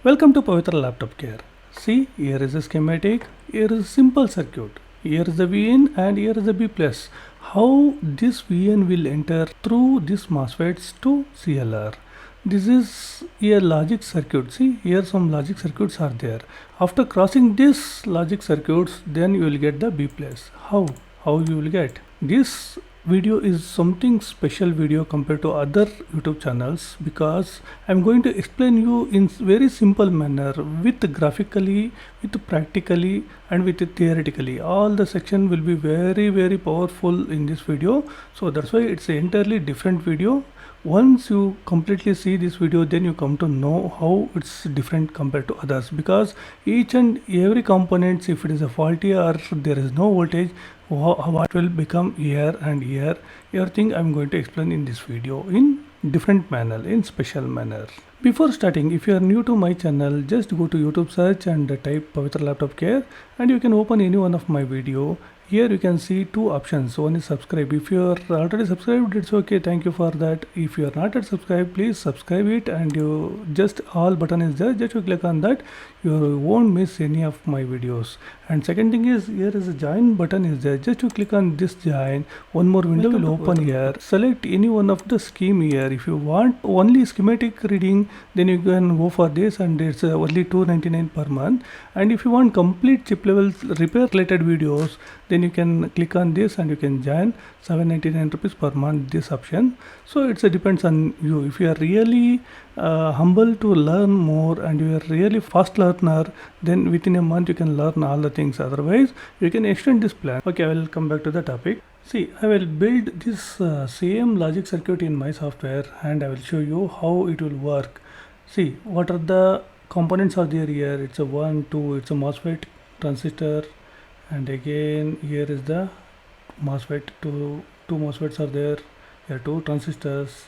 Welcome to Pavitra Laptop Care. See, here is a schematic, here is a simple circuit, here is the VN and here is the B+. How this VN will enter through this MOSFETs to CLR. This is a logic circuit. See, here some logic circuits are there. After crossing this logic circuits, then you will get the B+. How you will get? This video is something special video compared to other YouTube channels because I'm going to explain you in very simple manner with graphically, with practically and with theoretically. All the section will be very powerful in this video, so that's why it's an entirely different video. Once you completely see this video, then you come to know how it's different compared to others, because each and every components, if it is a faulty or there is no voltage, what will become here and here, everything I'm going to explain in this video in different manner, in special manner. Before starting, if you are new to my channel, just go to YouTube search and type Pavitra Laptop Care and you can open any one of my video. Here you can see two options. One is subscribe. If you are already subscribed, it's okay, thank you for that. If you are not yet subscribed, please subscribe it, and you just all button is there, just you click on that, you won't miss any of my videos. And second thing is, here is a join button is there, just you click on this join, one more window will open here. Select any one of the scheme here. If you want only schematic reading, then you can go for this, and it's only $2.99 per month. And if you want complete chip level repair related videos, then you can click on this and you can join ₹799 per month, this option. So it's depends on you. If you are really humble to learn more and you are really fast learner, then within a month you can learn all the things. Otherwise you can extend this plan. Okay, I will come back to the topic. See, I will build this same logic circuit in my software and I will show you how it will work. See, what are the components are there here. It's a 1, 2, it's a MOSFET transistor, and again here is the MOSFET. Two MOSFETs are there. Here two transistors,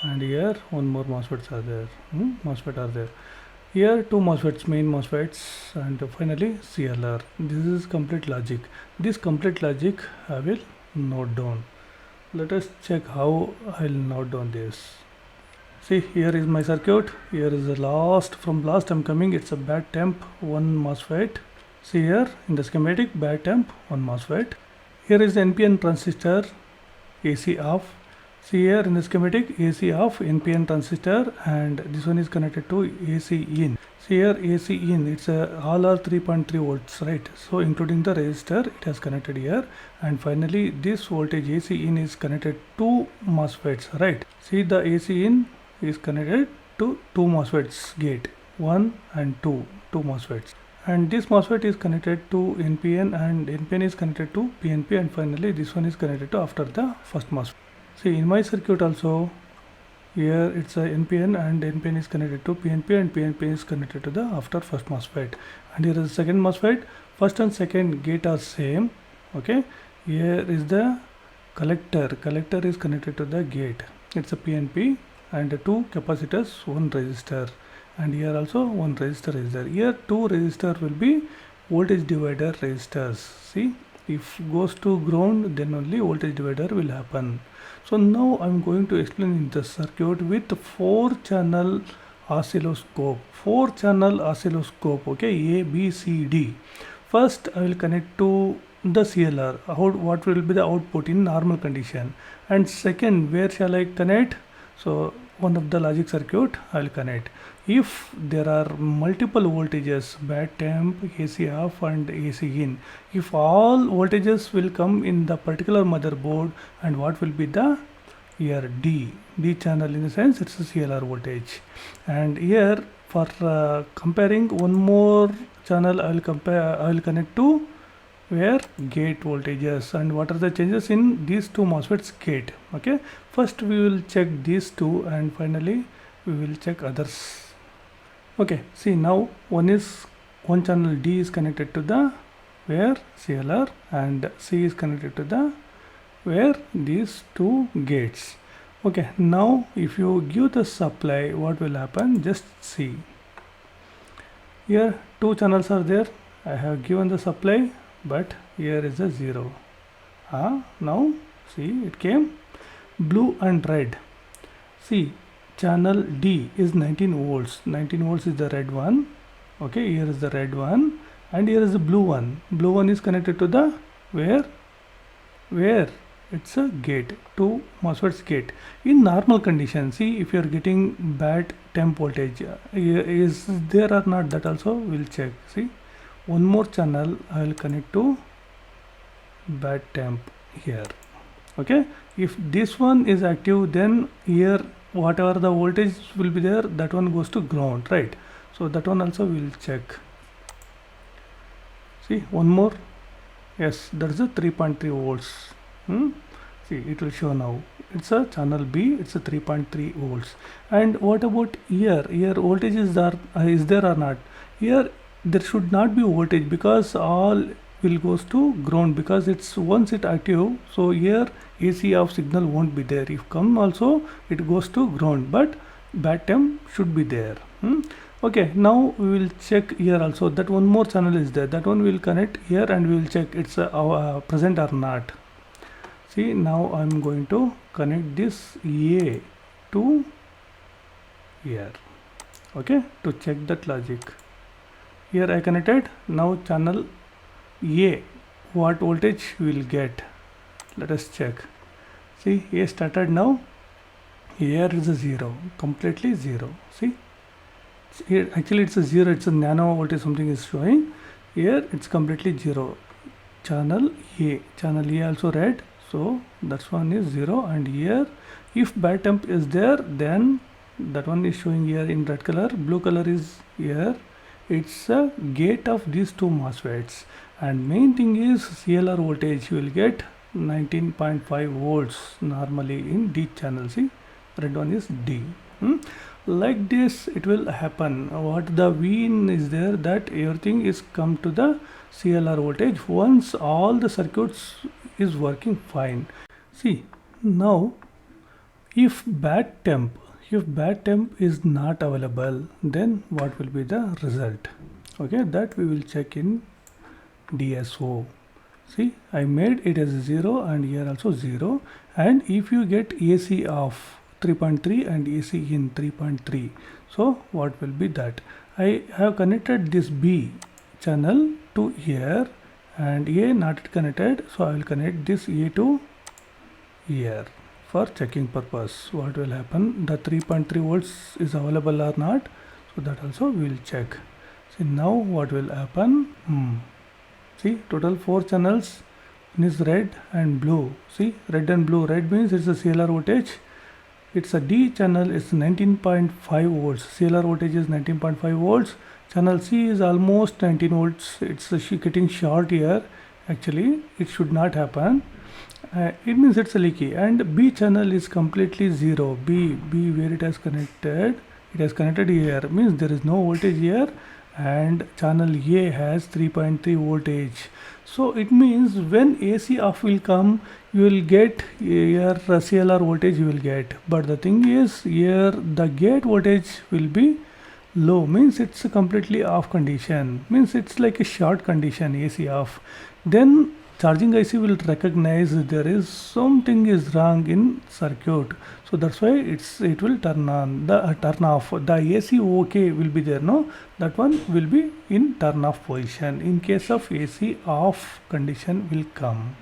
and here one more MOSFETs are there. MOSFET are there. Here two MOSFETs, main MOSFETs, and finally CLR. This is complete logic. This complete logic I will note down. Let us check how I will note down this. See, here is my circuit. Here is the last, from last I'm coming, it's a bad temp 1 MOSFET. See here in the schematic, bad temp 1 MOSFET. Here is the NPN transistor, AC off. See here in the schematic, AC off, NPN transistor, and this one is connected to AC in. See here, AC in, it's all are 3.3 volts, right? So including the resistor, it has connected here. And finally this voltage AC in is connected to MOSFETs, right? See, the AC in is connected to two MOSFETs gate, 1 and 2 MOSFETs. And this MOSFET is connected to NPN and NPN is connected to PNP, and finally this one is connected to after the first MOSFET. See, in my circuit also, here it's a NPN and NPN is connected to PNP and PNP is connected to the after first MOSFET. And here is the second MOSFET, first and second gate are same. Okay, here is the collector is connected to the gate, it's a PNP, and two capacitors, one resistor. And here also one resistor is there. Here two resistor will be voltage divider resistors. See, if goes to ground, then only voltage divider will happen. So now I'm going to explain the circuit with 4-channel oscilloscope. 4-channel oscilloscope. Okay, A, B, C, D. First I will connect to the CLR. What will be the output in normal condition? And second, where shall I connect? So one of the logic circuit I will connect. If there are multiple voltages, bad temp, AC off and AC in, if all voltages will come in the particular motherboard, and what will be the here D channel, in the sense it's a CLR voltage. And here for comparing one more channel, I will connect to where gate voltages, and what are the changes in these two MOSFETs gate. Okay, first we will check these two and finally we will check others. Okay, see, now one channel D is connected to the where CLR, and C is connected to the where these two gates. Okay, now if you give the supply, what will happen? Just see, here two channels are there. I have given the supply, but here is a 0. Now see, it came blue and red. See, channel D is 19 volts. 19 volts is the red one. Okay, here is the red one, and here is the blue one. Blue one is connected to the where it's a gate, to MOSFET's gate. In normal condition, see if you are getting bad temp voltage, is there or not, that also we'll check. See, one more channel I will connect to bad temp here. Okay, if this one is active, then here whatever the voltage will be there, that one goes to ground, right? So that one also we'll check. See, one more. Yes, that's a 3.3 volts. See, it will show now. It's a channel B. It's a 3.3 volts. And what about here? Here voltage is there or not? Here there should not be voltage, because all will goes to ground, because it's once it active. So here AC off signal won't be there. If come also, it goes to ground, but bad temp should be there. Okay, now we will check here also, that one more channel is there. That one will connect here, and we will check it's present or not. See, now I'm going to connect this A to here. Okay, to check that logic. Here I connected. Now channel A, what voltage we will get? Let us check. See, A started now. Here is a 0, completely 0. See, here actually it's a 0, it's a nano voltage something is showing. Here it's completely 0. Channel A also red, so that one is 0. And here if bad temp is there, then that one is showing here in red color. Blue color is here. It's a gate of these two MOSFETs, and main thing is CLR voltage. You will get 19.5 volts normally in D channel. See, red one is D. Like this it will happen. What the VIN is there, that everything is come to the CLR voltage once all the circuits is working fine. See, now if bad temp is not available, then what will be the result? Okay, that we will check in DSO. See, I made it as 0 and here also 0. And if you get AC off 3.3 and AC in 3.3, so what will be that? I have connected this B channel to here, and A not connected, so I will connect this A to here for checking purpose. What will happen, the 3.3 volts is available or not, so that also we will check. See, now what will happen? See, total 4 channels. One is red and blue. See, red and blue. Red means it's a CLR voltage. It's a D channel, it's 19.5 volts. CLR voltage is 19.5 volts. Channel C is almost 19 volts. It's getting short here. Actually, it should not happen. It means it's a leaky. And B channel is completely 0. B where it has connected. It has connected here. Means there is no voltage here. And channel A has 3.3 voltage. So it means when AC off will come, you will get your CLR voltage you will get. But the thing is, here the gate voltage will be low, means it's a completely off condition, means it's like a short condition, AC off. Then charging IC will recognize there is something is wrong in circuit, so that's why it will turn off. The AC OK will be there, no, that one will be in turn off position. In case of AC off condition will come.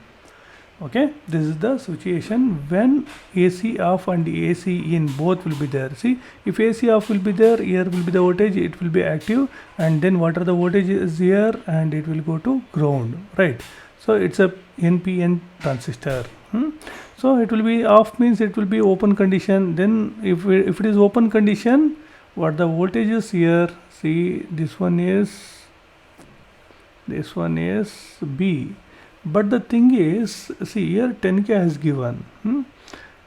Okay, this is the situation when AC off and AC in both will be there. See, if AC off will be there, here will be the voltage, it will be active, and then what are the voltage is here, and it will go to ground, right? So it's a NPN transistor. So it will be off, means it will be open condition. Then if it is open condition, what the voltage is here? See, this one is B. But the thing is, see here 10K has given.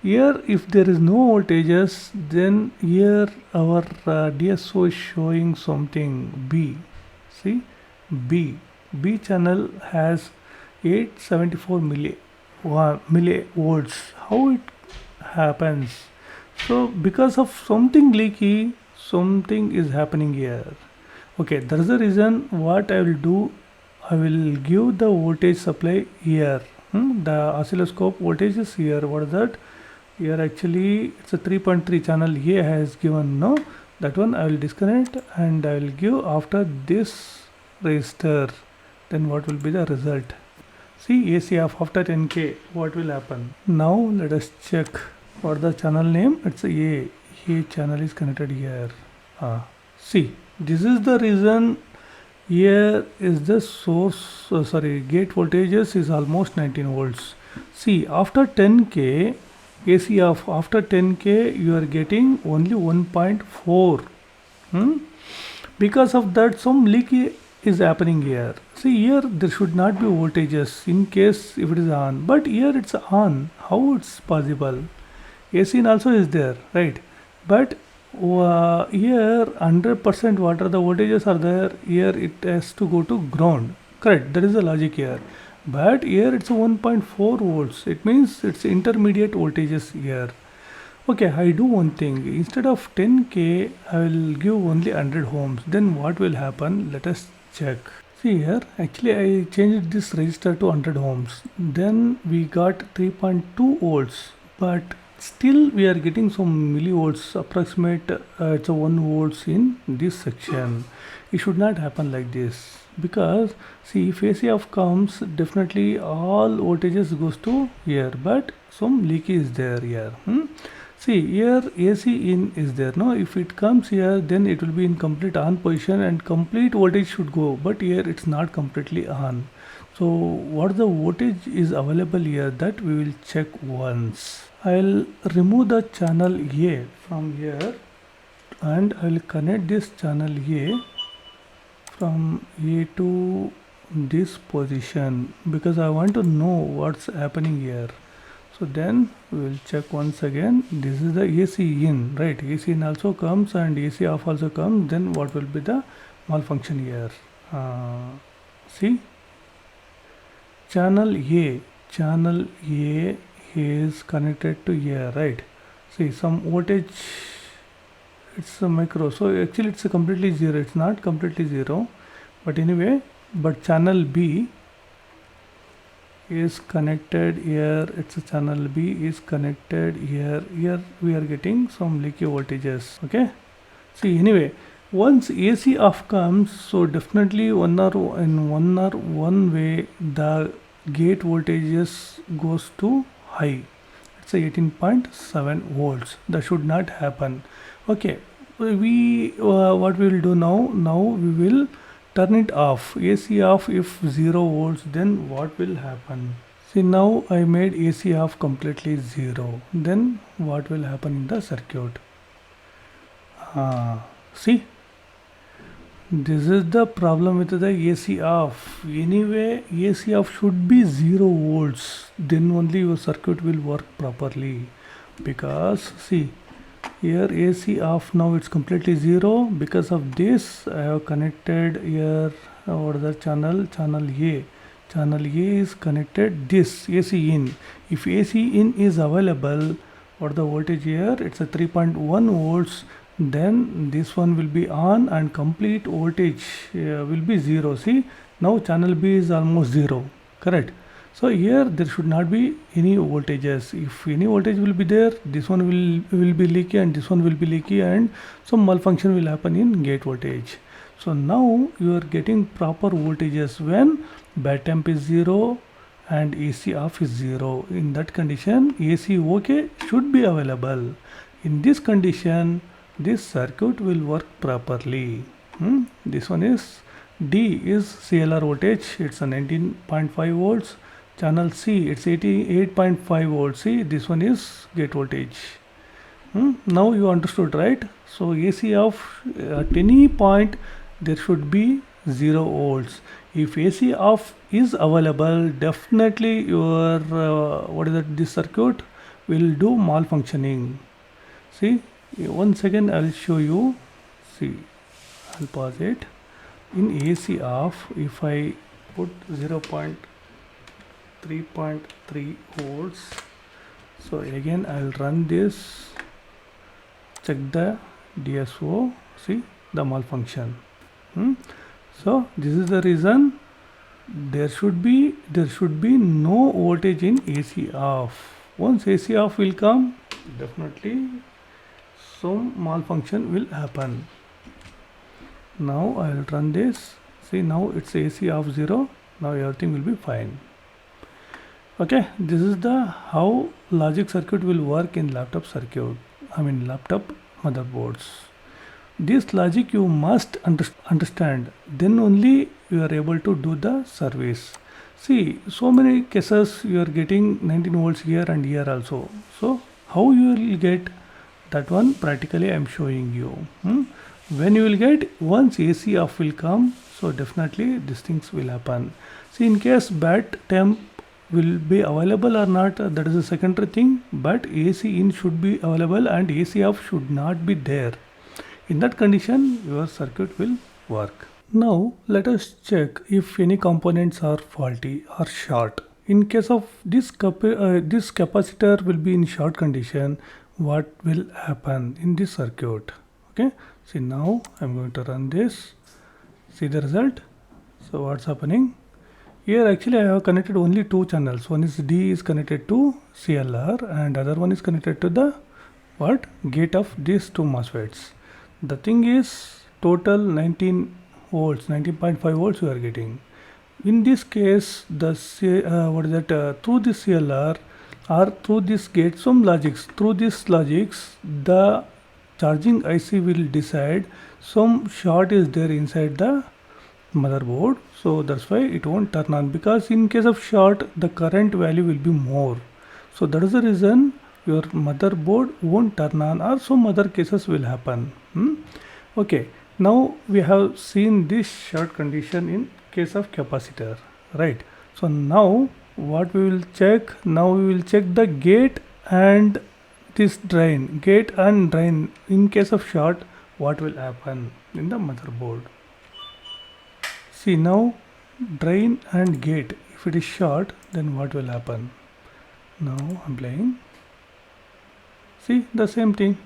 Here if there is no voltages, then here our DSO is showing something B. See, B channel has 874 millivolts. How it happens? So because of something leaky, something is happening here. Okay, that is the reason what I will do. I will give the voltage supply here. The oscilloscope voltage is here. What is that? Here actually it's a 3.3 channel A has given, no, that one I will disconnect and I will give after this resistor. Then what will be the result? See, AC off after 10k, what will happen? Now let us check what the channel name. It's A. A channel is connected here. See, this is the reason. Here is the source, gate voltages is almost 19 volts. See, after 10k, AC off, after 10k you are getting only 1.4. Because of that, some leak is happening here. See, here there should not be voltages in case if it is on, but here it's on. How it's possible? AC also is there, right? But here 100% what are the voltages are there, here it has to go to ground, correct? That is the logic here. But here it's 1.4 volts, it means it's intermediate voltages here. Okay, I do one thing, instead of 10k I will give only 100 ohms. Then what will happen? Let us check. See here, actually I changed this resistor to 100 ohms, then we got 3.2 volts, but still we are getting some millivolts, approximate it's a 1 volts in this section. It should not happen like this, because see, if AC off comes, definitely all voltages goes to here, but some leak is there here. See, here AC in is there, no? If it comes here, then it will be in complete on position and complete voltage should go, but here it's not completely on. So what the voltage is available here, that we will check once. I'll remove the channel A from here and I will connect this channel A from A to this position, because I want to know what's happening here. So then we will check once again. This is the AC in, right? AC in also comes and AC off also comes. Then what will be the malfunction here? See, channel A is connected to here, right? See, some voltage, it's a micro, so actually it's a completely zero. It's not completely zero, but anyway, but channel B is connected here. It's a channel B is connected here. Here we are getting some leaky voltages. Okay, see, anyway, once AC off comes, so definitely one way the gate voltages goes to high. It's a 18.7 volts. That should not happen. Okay, we what we will do now? Now we will turn it off. AC off if 0 volts, then what will happen? See, now I made AC off completely 0. Then what will happen in the circuit? See, this is the problem with the AC off. Anyway, AC off should be 0 volts. Then only your circuit will work properly. Because see, here AC off, now it's completely 0. Because of this, I have connected here over the channel A. Channel A is connected this AC in. If AC in is available, what the voltage here? It's a 3.1 volts. Then this one will be on and complete voltage will be 0. See, now channel B is almost 0, correct? So here there should not be any voltages. If any voltage will be there, this one will be leaky and this one will be leaky, and some malfunction will happen in gate voltage. So now you are getting proper voltages when bad temp is 0 and AC off is 0. In that condition, AC OK should be available. In this condition, this circuit will work properly. This one is D is CLR voltage. It's a 19.5 volts. Channel C, it's 88.5 volts. See, this one is gate voltage. Now you understood, right? So AC off at any point there should be 0 volts. If AC off is available, definitely your this circuit will do malfunctioning. See, once again I'll show you. See, I'll pause it. In AC off, if I put 0.3.3 volts, so again I'll run this, check the DSO, see the malfunction. So this is the reason there should be no voltage in AC off. Once AC off will come, definitely some malfunction will happen. Now I will run this. See, now it's AC of 0. Now everything will be fine. Okay, this is the how logic circuit will work in laptop laptop motherboards. This logic you must understand, then only you are able to do the service. See, so many cases you are getting 19 volts here and here also. So how you will get that one, practically I am showing you. When you will get, once AC off will come, so definitely these things will happen. See, in case bad temp will be available or not, that is a secondary thing, but AC in should be available and AC off should not be there. In that condition your circuit will work. Now let us check if any components are faulty or short. In case of this capacitor will be in short condition, what will happen in this circuit? Okay, see, now I'm going to run this. See the result. So what's happening here? Actually I have connected only two channels. One is D is connected to CLR and other one is connected to the gate of these two MOSFETs. The thing is total 19 volts, 19.5 volts we are getting. In this case, the through this CLR or through this gate, some logics, through this logics, the charging IC will decide some short is there inside the motherboard. So that's why it won't turn on, because in case of short the current value will be more. So that is the reason your motherboard won't turn on, or some other cases will happen. Okay, now we have seen this short condition in case of capacitor, right? So now what we will check, now we will check the gate and this drain, gate and drain. In case of short, what will happen in the motherboard? See, now drain and gate, if it is short, then what will happen? Now I'm playing. See, the same thing.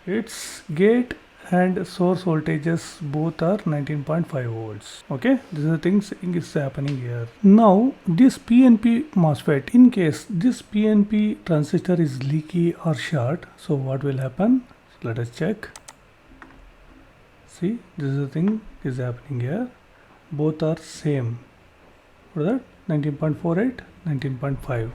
Its gate and source voltages both are 19.5 volts. Okay, this is the things is happening here. Now this PNP MOSFET, in case this PNP transistor is leaky or short, so what will happen? So let us check. See, this is the thing is happening here. Both are same. What is that? 19.48, 19.5.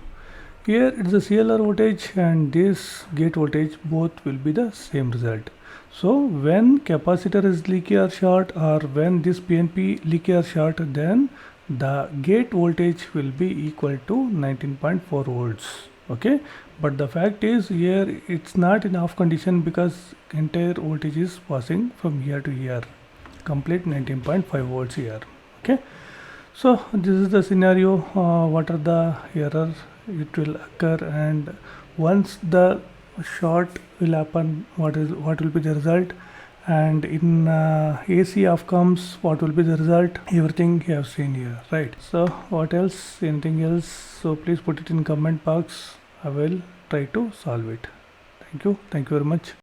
Here it is a CLR voltage and this gate voltage, both will be the same result. So when capacitor is leaky or short, or when this PNP leaky or short, then the gate voltage will be equal to 19.4 volts. Okay, but the fact is here it's not in off condition, because entire voltage is passing from here to here, complete 19.5 volts here. Okay, so this is the scenario. What are the error it will occur, and once the short will happen, what will be the result, and in AC off comes, what will be the result? Everything you have seen here, right? So what else, anything else? So please put it in comment box. I will try to solve it. Thank you very much.